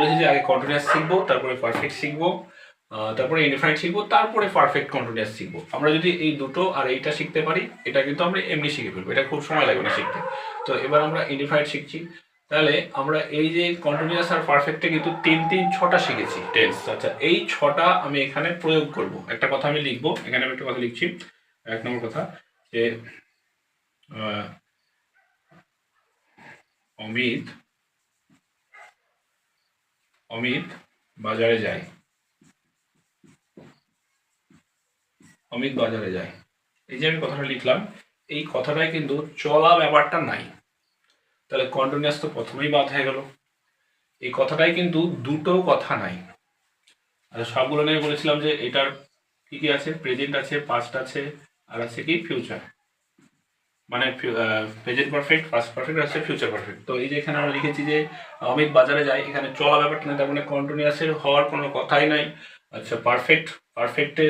বলেছি যে আগে কন্টিনিউয়াস শিখবো, তারপরে পারফেক্ট শিখবো, তারপরে ইনডিফাইনাইট শিখবো, তারপরে পারফেক্ট কন্টিনিউয়াস শিখবো। আমরা যদি এই দুটো আর এইটা শিখতে পারি, এটা কিন্তু আমরা এমনি শিখে ফেলবো, এটা খুব সময় লাগবে না শিখতে। তো এবার আমরা ইনডিফাইনাইট শিখছি। তাহলে আমরা এই যে কন্টিনিউয়াস আর পারফেক্টে কিন্তু 6টা শিখেছি টেন্স। আচ্ছা, এই 6টা আমি এখানে প্রয়োগ করব। একটা কথা আমি লিখবো, এখানে আমি একটা কথা লিখছি। 1 নম্বর কথা যে অমিত অমিত বাজারে যায়। অমিত বাজারে যায়, এই যে আমি কথাটা লিখলাম, এই কথাটায় কিন্তু চলা ব্যাপারটা নাই। তাহলে কন্টিনিউয়াস তো প্রথমেই বাদ হয়ে গেল। এই কথাটাই কিন্তু দুটো কথা নাই। আচ্ছা, সবগুলো নিয়ে বলেছিলাম যে এটার কি কি আছে, প্রেজেন্ট আছে, পাস্ট আছে, আর আছে কি ফিউচার, মানে প্রেজেন্ট পারফেক্ট, পাস্ট পারফেক্ট আছে, ফিউচার পারফেক্ট। তো এই যে এখানে আমরা লিখেছি যে অমিত বাজারে যায়, এখানে চলা ব্যাপারটা নেই, তার মানে কন্টিনিউয়াসের হওয়ার কোনো কথাই নাই। আচ্ছা, পারফেক্টে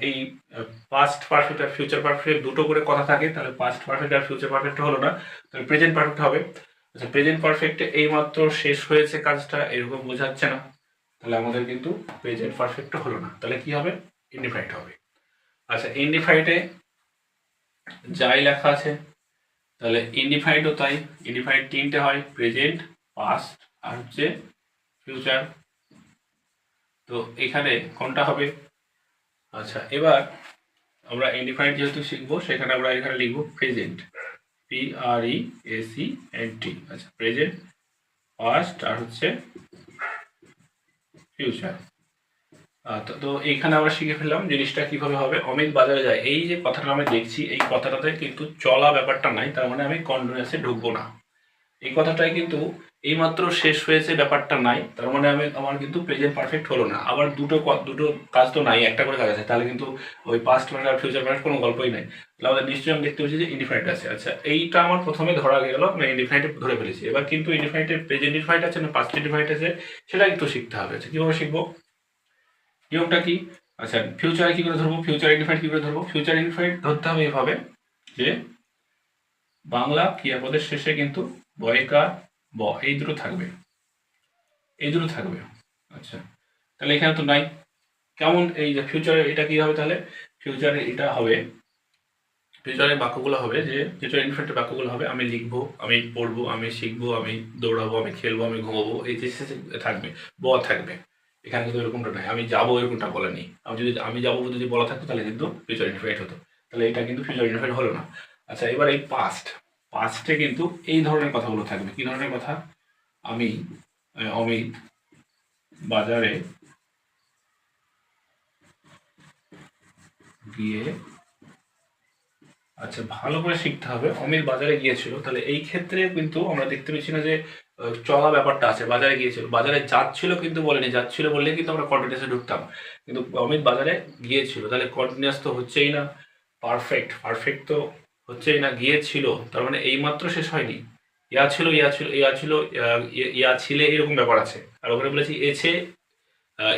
এই পাস্ট পারফেক্ট আর ফিউচার পারফেক্ট দুটো করে কথা থাকে, তাহলে পাস্ট পারফেক্ট আর ফিউচার পারফেক্ট হলো না, তাহলে প্রেজেন্ট পারফেক্ট হবে। আচ্ছা, প্রেজেন্ট পারফেক্টে এইমাত্র শেষ হয়েছে কাজটা, এরকম বোঝাচ্ছে না, তাহলে আমাদের কিন্তু প্রেজেন্ট পারফেক্ট হলো না, তাহলে কি হবে, ইনডিফাইনাইট হবে। আচ্ছা, ইনডিফাইনাইটে যাই লেখা আছে, তাহলে ইনডিফাইনাইটও তাই। ইনডিফাইনাইট 3টে হয়, প্রেজেন্ট, পাস্ট আর হচ্ছে ফিউচার। তো এখানে কোনটা হবে? আচ্ছা, এবার আমরা ইনডিফাইনাইট যেহেতু শিখবো, সেখানে আমরা এখানে লিখবো প্রেজেন্ট, PREACENT। আচ্ছা, প্রেজেন্ট, পাস্ট আর হচ্ছে ফিউচার। তো এইখানে আমরা শিখে ফেললাম জিনিসটা কিভাবে হবে। অমিত বাজারে যায়, এই যে কথাটা আমি দেখছি, এই কথাটাতে কিন্তু চলা ব্যাপারটা নাই, তার মানে আমি কন্টিনিউয়াসে ঢুকবো না। এই কথাটাই কিন্তু এইমাত্র শেষ হয়েছে ব্যাপারটা নাই, তার মানে আমার কিন্তু প্রেজেন্ট পারফেক্ট হলো না। আবার দুটো কাজ তো নাই, একটা করে কাজ আছে, তাহলে কিন্তু ওই পাস্ট পারফেক্ট আর ফিউচার পারফেক্ট কোনো গল্পই নাই। তাহলে আমাদের নিশ্চয়ই আমি দেখতে পাচ্ছি যে ইনডিফাইনাইট আছে। আচ্ছা, এইটা আমার প্রথমে ধরা গেল, আমি ইনডিফাইনাইটে ধরে ফেলেছি। এবার কিন্তু ইনডিফাইনাইটের প্রেজেন্ট ইনডিফাইনাইট আছে না পাস্ট ইনডিফাইনাইট আছে, সেটা একটু শিখতে হবে। আচ্ছা, কীভাবে শিখবো, নিয়মটা কি? আচ্ছা, ফিউচারে কি করে ধরবো, ফিউচার ইনডিফাইনাইট কি করে ধরবো? ফিউচার ইনডিফাইনাইট ধরতে হবে এভাবে যে বাংলা ক্রিয়াপদের শেষে কিন্তু বয়কার ব এই দুটো থাকবে, এই দুটো থাকবে। আচ্ছা, তাহলে এখানে তো নাই। কেমন এই যে ফিউচারে এটা কি হবে, তাহলে ফিউচারে এটা হবে, ফিউচারের বাক্যগুলো হবে যে ফিউচার ইনডিফাইনাইটের বাক্যগুলো হবে আমি লিখবো, আমি পড়বো, আমি শিখবো, আমি দৌড়াবো, আমি খেলবো, আমি ঘুমাবো, এই যে থাকবে, ব থাকবে। এখানে কিন্তু এরকমটা নাই, আমি যাবো এরকমটা বলা নেই। আমি যদি আমি যাবো যদি বলা থাকতো, তাহলে কিন্তু ফিউচার ইনডিফাইনাইট হতো, তাহলে এটা কিন্তু ফিউচার ইনডিফাইনাইট হলো না। আচ্ছা, এবার এই পাস্টে কিন্তু এই ধরনের কথাগুলো থাকবে। কি ধরনের কথা? আমি অমিত বাজারে গিয়ে, আচ্ছা ভালো করে শিখতে হবে, অমিত বাজারে গিয়েছিল, তাহলে এই ক্ষেত্রে কিন্তু আমরা দেখতে পাচ্ছি না যে চলা ব্যাপারটা আছে, বাজারে গিয়েছিল, বাজারে যাচ্ছিল কিন্তু বলেনি, যাচ্ছিল বললে কিন্তু আমরা কন্টিনিউসে ঢুকতাম, কিন্তু অমিত বাজারে গিয়েছিল, তাহলে কন্টিনিউয়াস তো হচ্ছেই না। পারফেক্ট তো হচ্ছেই না, গিয়েছিল তার মানে এইমাত্র শেষ হয়নি, ইয়া ছিলে এরকম ব্যাপার আছে। আর ওখানে বলেছি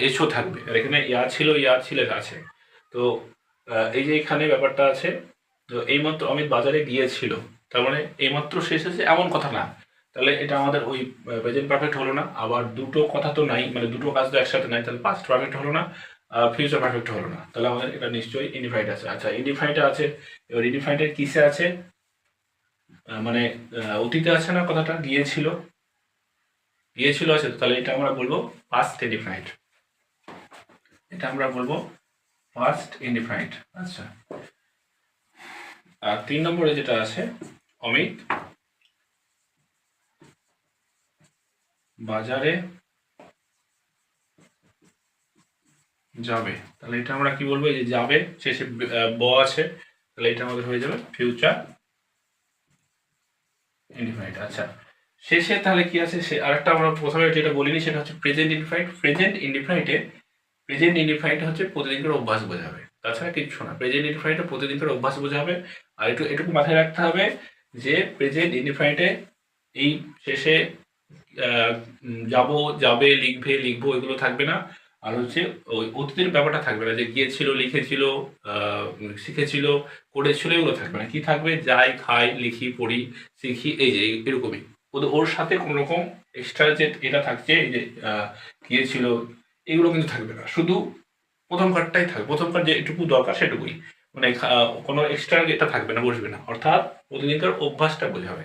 এছো থাকবে, আর এখানে ইয়া ছিলে আছে। তো এই যে এখানে ব্যাপারটা আছে, তো এইমাত্র অমিত বাজারে গিয়েছিল, তার মানে এইমাত্র শেষ হয়েছে এমন কথা না, তাহলে এটা আমাদের ওই প্রেজেন্ট পারফেক্ট হলো না। আবার দুটো কথা তো নাই, মানে দুটো কাজ তো একসাথে নাই, তাহলে পাস্ট পারফেক্ট হলো না, ফিউচার পারফেক্ট হলো না, তাহলে আমাদের এটা নিশ্চয়ই ইনডিফাইনাইট আছে। আচ্ছা, ইনডিফাইনাইট আছে, এবার ইনডিফাইনাইটের কিসে আছে, মানে অতীতে আছে না কথাটা, গিয়েছিল আছে, তাহলে এটা আমরা বলবো পাস্ট ইনডিফাইনাইট, এটা আমরা বলবো পাস্ট ইনডিফাইনাইট। আচ্ছা, আর 3 নম্বরে যেটা আছে, অমিত বাজারে যাবে, তাহলে এটা আমরা কি বলবো, এই যে যাবে শেষে ব আছে, তাহলে এটা আমাদের হয়ে যাবে ফিউচার ইনডিফাইনাইট। আচ্ছা, শেষে তাহলে কি আছে, আরেকটা আমরা প্রথমে যেটা বলিনি, সেটা হচ্ছে প্রেজেন্ট ইনডিফাইনাইট। প্রেজেন্ট ইনডিফাইনাইট হচ্ছে প্রতিদিনকার অভ্যাস বোঝাবে, তাছাড়া কিছু না। প্রেজেন্ট ইনডিফাইনাইটে প্রতিদিনকার অভ্যাস বোঝাবে। আর এটুকু মাথায় রাখতে হবে যে প্রেজেন্ট ইনডিফাইনাইটে এই শেষে যাবে, লিখবো এগুলো থাকবে না। আর হচ্ছে ওই অতীতের ব্যাপারটা থাকবে না, যে গিয়েছিল, লিখেছিল, শিখেছিল, করেছিল, এগুলো থাকবে না। কি থাকবে? যাই, খাই, লিখি, পড়ি, শিখি, এই যে এরকমই। ওর সাথে কোনো রকম এক্সট্রা যে এটা থাকছে, এই যে গিয়েছিল, এগুলো কিন্তু থাকবে না। শুধু প্রথম কার্ডটাই থাকবে, প্রথম কার্ড যেটুকু দরকার সেটুকুই, মানে কোনো এক্সট্রা এটা থাকবে না, বসবে না, অর্থাৎ প্রতিদিনকার অভ্যাসটা বোঝাবে।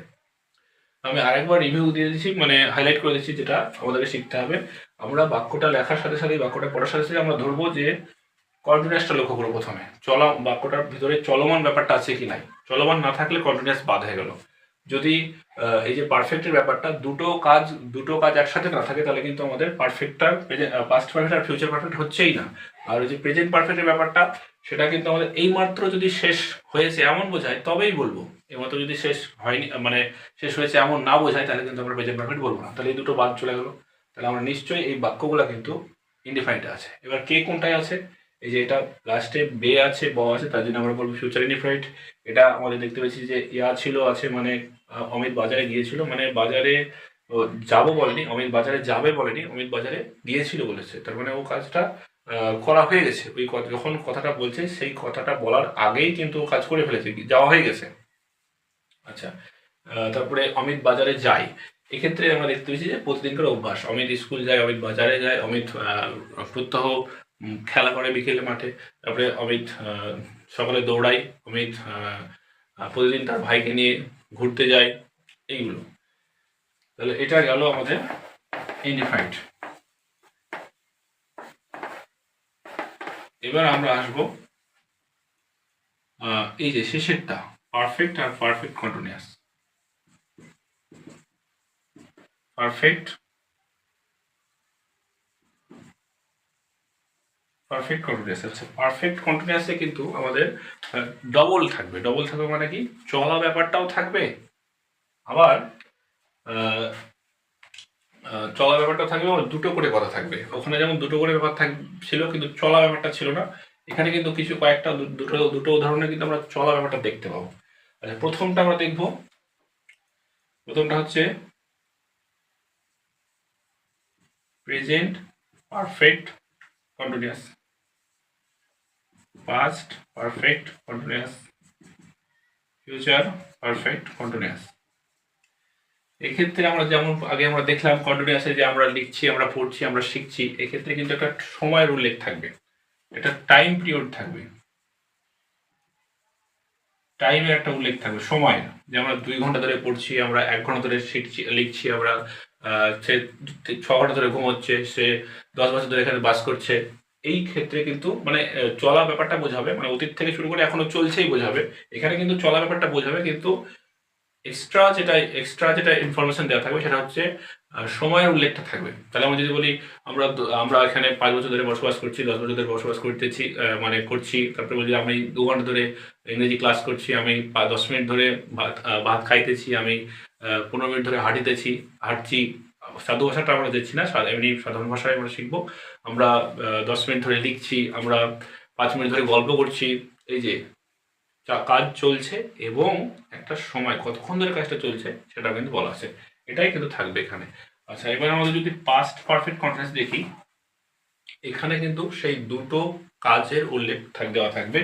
আমি আরেকবার রিভিউ দিয়ে দিচ্ছি, মানে হাইলাইট করে দিচ্ছি যেটা আমাদেরকে শিখতে হবে। আমরা বাক্যটা লেখার সাথে সাথে, বাক্যটা পড়ার সাথে সাথে আমরা ধরবো যে কন্টিনিউয়াসটা লক্ষ্য করবো প্রথমে, বাক্যটার ভিতরে চলমান ব্যাপারটা আছে কি নাই। চলমান না থাকলে কন্টিনিউয়াস বাদ হয়ে গেল। যদি এই যে পারফেক্টের ব্যাপারটা, দুটো কাজ একসাথে না থাকে, তাহলে কিন্তু আমাদের পারফেক্টটা পাস্ট পারফেক্ট আর ফিউচার পারফেক্ট হচ্ছেই না। আর ওই যে প্রেজেন্ট পারফেক্টের ব্যাপারটা, সেটা কিন্তু আমাদের এইমাত্র যদি শেষ হয়েছে এমন বোঝায় তবেই বলবো। এইমাত্র যদি শেষ হয়নি, মানে শেষ হয়েছে এমন না বোঝায়, তাহলে কিন্তু আমরা প্রেজেন্ট পারফেক্ট বলবো না। তাহলে এই দুটো বাদ চলে গেলো। তাহলে আমরা নিশ্চয়ই এই বাক্যগুলো কিন্তু ইনডিফাইন্ডে আছে। এবার কে কোনটায় আছে, এই যে এটা লাস্টে বে আছে, ব আছে, তার জন্য আমরা বলবো ফিউচার ইনডিফাইন্ড। এটা আমাদের দেখতে পেয়েছি যে ছিল আছে, মানে অমিত বাজারে গিয়েছিল, মানে বাজারে যাবো বলেনি, অমিত বাজারে যাবে বলেনি, অমিত বাজারে গিয়েছিল বলেছে। তার মানে ও কাজটা করা হয়ে গেছে। ওই যখন কথাটা বলছে সেই কথাটা বলার আগেই কিন্তু ও কাজ করে ফেলেছে, যাওয়া হয়ে গেছে। আচ্ছা, তারপরে অমিত বাজারে যায়, এক্ষেত্রে আমরা দেখতে পেয়েছি যে প্রতিদিনকার অভ্যাস। অমিত স্কুল যায়, অমিত বাজারে যায়, অমিত প্রত্যহ খেলা করে বিকেলে মাঠে, তারপরে অমিত সকালে দৌড়ায়, অমিত প্রতিদিন তার ভাইকে নিয়ে ঘুরতে যায়, এইগুলো। তাহলে এটা গেল আমাদের ইনডিফাইন্ড। এবার আমরা আসবো এই যে শেষেরটা, পারফেক্ট আর পারফেক্ট কন্টিনিউয়াস। Perfect continuous. আচ্ছা, পারফেক্ট কন্টিনিউয়াসে কিন্তু আমাদের ডবল থাকবে। ডবল থাকবে মানে কি, চলা ব্যাপারটাও থাকবে, আবার চলা ব্যাপারটা থাকবে, আবার দুটো করে কথা থাকবে। ওখানে যেমন দুটো করে ব্যাপার ছিল, কিন্তু চলা ব্যাপারটা ছিল না। এখানে কিন্তু কিছু কয়েকটা দুটো উদাহরণে কিন্তু আমরা চলা ব্যাপারটা দেখতে পাবো। আচ্ছা, প্রথমটা আমরা দেখব। প্রথমটা হচ্ছে present perfect continuous, past perfect continuous, future perfect continuous. এক্ষেত্রে আমরা যেমন আগে আমরা দেখলাম কন্টিনিউয়াসে যে আমরা লিখছি, আমরা পড়ছি, আমরা শিখছি, এক্ষেত্রে কিন্তু একটা সময়ের উল্লেখ থাকবে, একটা টাইম পিরিয়ড থাকবে, টাইমের একটা উল্লেখ থাকবে, সময়। যে আমরা 2 ঘন্টা ধরে পড়ছি, আমরা 1 ঘন্টা ধরে শিখছি, লিখছি, আমরা সে 6 ঘন্টা ধরে ঘুমোচ্ছে, সে 10 বছর ধরে এখানে বাস করছে। এই ক্ষেত্রে কিন্তু মানে চলা ব্যাপারটা বোঝাবে, মানে অতীত থেকে শুরু করে এখনো চলছেই বোঝাবে। এখানে কিন্তু চলা ব্যাপারটা বোঝাবে, কিন্তু এক্সট্রা যেটা ইনফরমেশন দেওয়া থাকবে সেটা হচ্ছে সময়ের উল্লেখটা থাকবে। তাহলে আমরা যদি বলি আমরা এখানে 5 বছর ধরে বসবাস করছি, 10 বছর ধরে বসবাস করতেছি, মানে করছি, তারপরে বলি আমি 2 ঘন্টা ধরে ইংরেজি ক্লাস করছি, আমি 10 মিনিট ধরে ভাত খাইতেছি, আমি 15 মিনিট ধরে হাঁটছি। সাধু ভাষাটা আমরা দেখছি না, এমনি সাধারণ ভাষায় আমরা শিখবো। আমরা 10 মিনিট ধরে লিখছি, আমরা 5 মিনিট ধরে গল্প করছি। এই যে কাজ চলছে এবং একটা সময় কতক্ষণ ধরে কাজটা চলছে সেটা কিন্তু বলা আছে, এটাই কিন্তু থাকবে এখানে। আচ্ছা, এবার আমাদের যদি পাস্ট পারফেক্ট কন্টিনিউয়াস দেখি, এখানে কিন্তু সেই দুটো কাজের উল্লেখ দেওয়া থাকবে।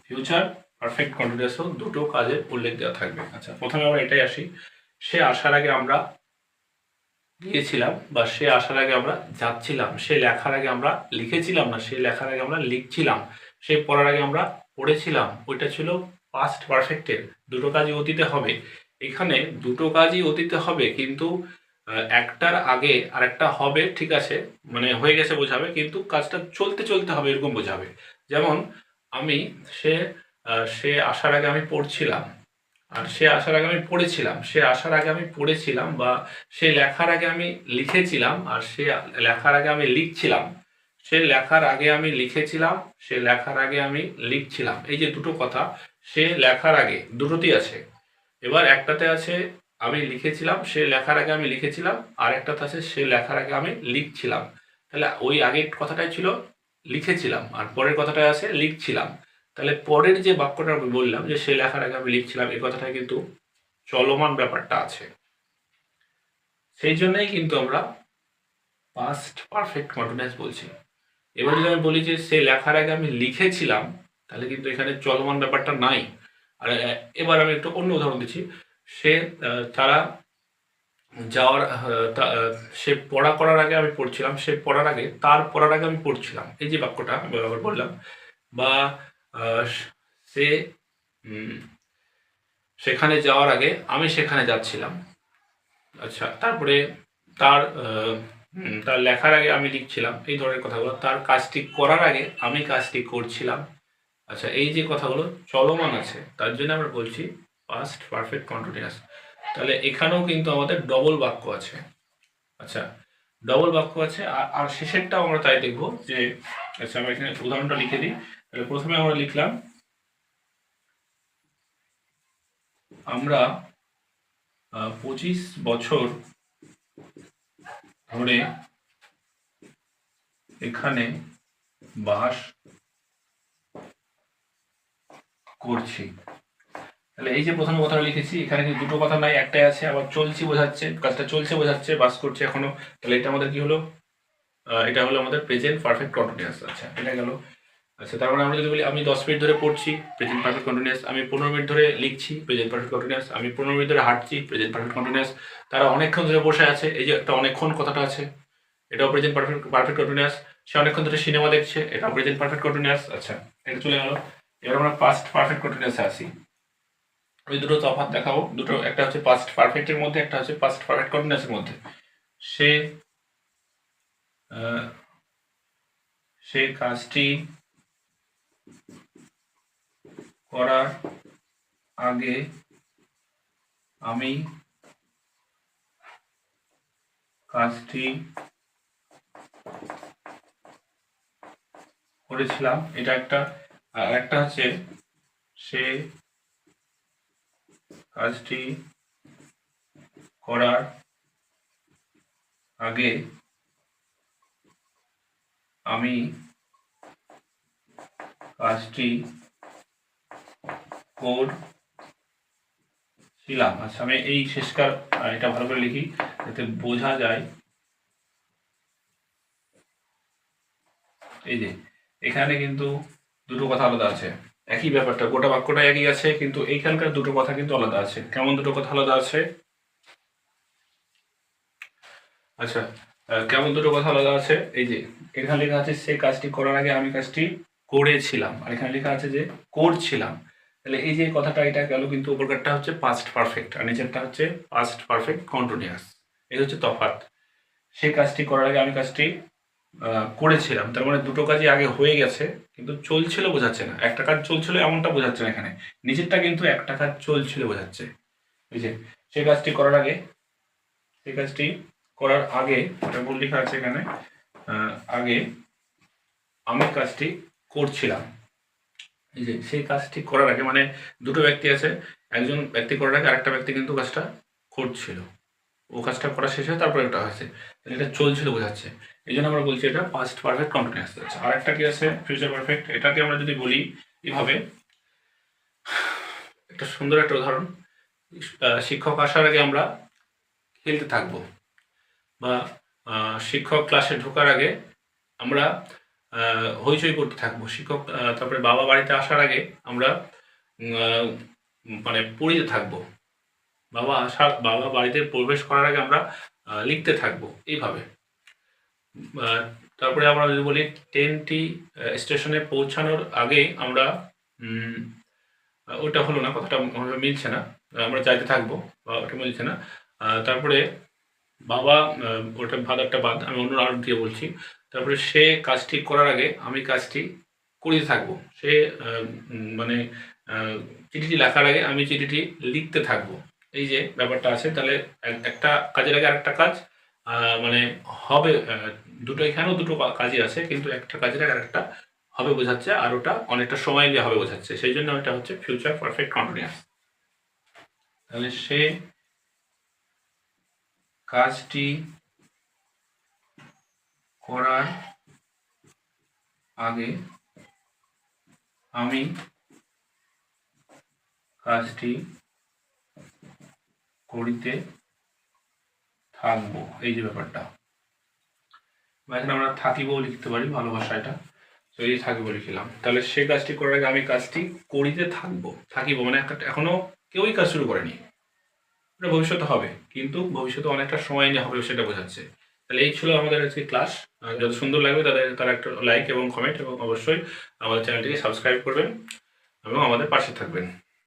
ফিউচার পারফেক্ট কন্টিনিউয়াসও দুটো কাজের উল্লেখ দেওয়া থাকবে। আচ্ছা, প্রথমে আমরা এটাই আসি, সে আসার আগে আমরা গিয়েছিলাম, বা সে আসার আগে আমরা যাচ্ছিলাম, সে লেখার আগে আমরা লিখেছিলাম, না সে লেখার আগে আমরা লিখছিলাম, সে পড়ার আগে আমরা পড়েছিলাম। ওইটা ছিল পাস্ট পারফেক্টের, দুটো কাজই অতীতে হবে। এখানে দুটো কাজই অতীতে হবে, কিন্তু একটার আগে আর একটা হবে, ঠিক আছে, মানে হয়ে গেছে বোঝাবে, কিন্তু কাজটা চলতে চলতে হবে এরকম বোঝাবে। যেমন আমি সে সে আসার আগে আমি পড়ছিলাম, আর সে আসার আগে আমি পড়েছিলাম, সে আসার আগে আমি পড়েছিলাম, বা সে লেখার আগে আমি লিখেছিলাম, আর সে লেখার আগে আমি লিখছিলাম। সে লেখার আগে আমি লিখেছিলাম, সে লেখার আগে আমি লিখছিলাম, এই যে দুটো কথা, সে লেখার আগে দুটোতেই আছে। এবার একটাতে আছে আমি লিখেছিলাম, সে লেখার আগে আমি লিখেছিলাম, আর একটাতে আছে সে লেখার আগে আমি লিখছিলাম। তাহলে ওই আগের কথাটাই ছিল লিখেছিলাম, আর পরের কথাটায় আছে লিখছিলাম। তাহলে পরের যে বাক্যটা আমি বললাম যে সে লেখার আগে আমি লিখছিলাম, এই কথাটায় কিন্তু চলমান ব্যাপারটা আছে, সেই জন্যই কিন্তু আমরা পাস্ট পারফেক্ট কন্টিনিউয়াস বলছি। এবার যদি আমি বলি যে সে লেখার আগে আমি লিখেছিলাম, তাহলে কিন্তু এখানে চলমান ব্যাপারটা নাই। আর এবার আমি একটু অন্য উদাহরণ দিচ্ছি। সে তারা যাওয়ার সে পড়া করার আগে আমি পড়ছিলাম, সে পড়ার আগে তার পড়ার আগে আমি পড়ছিলাম, এই যে বাক্যটা আমি আবার বললাম। বা আহ, সে সেখানে যাওয়ার আগে আমি সেখানে যাচ্ছিলাম। আচ্ছা, তারপরে তার তার লেখার আগে আমি লিখছিলাম, এই ধরনের কথাগুলো। তার কাজটি করার আগে আমি কাজটি করছিলাম। আচ্ছা, এই যে কথাগুলো চলমান আছে তার জন্য আমরা বলছি পাস্ট পারফেক্ট কন্টিনিউয়াস। তাহলে এখানেও কিন্তু আমাদের ডবল বাক্য আছে। আচ্ছা, ডবল বাক্য আছে। আর শেষেরটাও আমরা তাই দেখব যে, আচ্ছা আমরা এখানে উদাহরণটা লিখে দিই। তাহলে প্রথমে আমরা লিখলাম, আমরা 25 বছর ধরে এখানে বাস করছি। তাহলে এই যে প্রথমে কথাটা লিখেছি, এখানে কিন্তু দুটো কথা নাই, একটাই আছে। আবার চলছি বোঝাচ্ছে, কাজটা চলছে বোঝাচ্ছে, বাস করছে এখনো। তাহলে এটা আমাদের কি হলো? এটা হলো আমাদের প্রেজেন্ট পারফেক্ট কন্টিনিউয়াস। আচ্ছা, এটা গেল। আচ্ছা, তার মানে আমরা যদি বলি আমি 10 মিনিট ধরে পড়ছি, প্রেজেন্ট পারফেক্ট কন্টিনিউয়াস। আমি 15 মিনিট ধরে লিখছি, প্রেজেন্ট পারফেক্ট কন্টিনিউয়াস। আমি 15 মিনিট ধরে হাঁটছি, প্রেজেন্ট পারফেক্ট কন্টিনিউয়াস। তারা অনেকক্ষণ ধরে বসে আছে, এই যে একটা অনেকক্ষণ কথাটা আছে, এটাও প্রেজেন্ট পারফেক্ট পারফেক্ট কন্টিনিউয়াস। সে অনেকক্ষণ ধরে সিনেমা দেখছে, এটাও প্রেজেন্ট পারফেক্ট কন্টিনিউয়াস। আচ্ছা, এটা চলে গেল। এবার আমরা পাস্ট পারফেক্ট কন্টিনিউয়াসে আসি। আমি দুটো তফাৎ দেখাবো। দুটো, একটা হচ্ছে পাস্ট পারফেক্টের মধ্যে, একটা হচ্ছে পাস্ট পারফেক্ট কন্টিনিউয়াসের মধ্যে। সে সে কাজটি করার আগে আমি কাজটি করেছিলাম, এটা একটা। আর একটা হচ্ছে সে কাজটি করার আগে আমি কাজটি করছিলাম। আচ্ছা, আমি এই শেষকার এটা ভালো করে লিখি যাতে বোঝা যায়। এই যে এখানে কিন্তু দুটো কথা আলাদা আছে, একই ব্যাপারটা, গোটা বাক্যটা একই আছে, কিন্তু এইখানকার দুটো কথা কিন্তু আলাদা আছে। কেমন দুটো কথা আলাদা আছে? আচ্ছা, কেমন দুটো কথা আলাদা আছে? এই যে এখানে লেখা আছে সে কাজটি করার আগে আমি কাজটি করেছিলাম, আর এখানে লেখা আছে যে করছিলাম। তাহলে এই যে কথাটা, এটা গেল কিন্তু উপরকারটা হচ্ছে পাস্ট পারফেক্ট আর নিচেরটা হচ্ছে পাস্ট পারফেক্ট কন্টিনিউয়াস। এই হচ্ছে তফাৎ। সে কাজটি করার আগে আমি কাজটি করেছিলাম, তার মানে দুটো কাজই আগে হয়ে গেছে, কিন্তু চলছিল বোঝাচ্ছে না। একটা কাজ চলছিল এমনটা বোঝাচ্ছে না এখানে। নিচেরটা কিন্তু একটা কাজ চলছিল বোঝাচ্ছে। এই যে সে কাজটি করার আগে, সে কাজটি করার আগে, এটা ভুল লেখা আছে এখানে, আগে আমি কাজটি করছিলাম। এই যে সেই কাজটি করার আগে, মানে দুটো ব্যক্তি আছে, একজন ব্যক্তি করার আগে আরেকটা ব্যক্তি কিন্তু কাজটা করছিল, ও কাজটা করা শেষ হয়ে তারপরে এটা হয়েছে, তাহলে এটা চলছিল বোঝাচ্ছে। এই জন্য আমরা বলছি এটা পাস্ট পারফেক্ট কন্টিনিউয়াস আছে। আর একটা কি আছে? Future perfect. এটাকে আমরা যদি বলি এভাবে, একটা সুন্দর একটা উদাহরণ, শিক্ষক আসার আগে আমরা খেলতে থাকবো, বা শিক্ষক ক্লাসে ঢোকার আগে আমরা হইচই করতে থাকবো। শিক্ষক তারপরে বাবা বাড়িতে আসার আগে আমরা মানে পড়িতে থাকবো। বাবা বাড়িতে প্রবেশ করার আগে আমরা লিখতে থাকবো, এইভাবে। তারপরে আমরা যদি বলি ট্রেনটি স্টেশনে পৌঁছানোর আগে আমরা, ওটা হলো না, কথাটা মিলছে না, আমরা যাইতে থাকবো, বা ওটা মিলছে না। তারপরে বাবা, ওটা ভাগ একটা বাদ, আমি অন্য আর দিয়ে বলছি। তারপরে সে কাজটি করার আগে আমি কাজটি করিতে থাকবো। সে মানে চিঠিটি লেখার আগে আমি চিঠিটি লিখতে থাকবো। এই যে ব্যাপারটা আছে, তাহলে একটা কাজের আগে আরেকটা কাজ মানে হবে। দুটো, এখানেও দুটো কাজই আছে, কিন্তু একটা কাজের আগে আরেকটা হবে বোঝাচ্ছে, আর ওটা অনেকটা সময় নিয়ে হবে বোঝাচ্ছে। সেই জন্য এটা হচ্ছে ফিউচার পারফেক্ট কন্টিনিউয়াস। তাহলে সে কাজটি করার আগে আমি কাজটি করিতে থাকবো, এই যে ব্যাপারটা। এখানে আমরা থাকিবও লিখতে পারি, ভালোবাসা এটা। তো এই থাকিব লিখলাম। তাহলে সে কাজটি করার আগে আমি কাজটি করিতে থাকবো, থাকিব মানে এখনো কেউই কাজ শুরু করেনি। ওটা ভবিষ্যতে হবে, কিন্তু ভবিষ্যতে অনেকটা সময় নিয়ে হবে সেটা বোঝাচ্ছে। তাহলে এই ছিল আমাদের আজকে ক্লাস। যত সুন্দর লাগবে তারা একটা লাইক এবং কমেন্ট এবং অবশ্যই আমাদের চ্যানেলটিকে সাবস্ক্রাইব করবেন এবং আমাদের পাশে থাকবেন।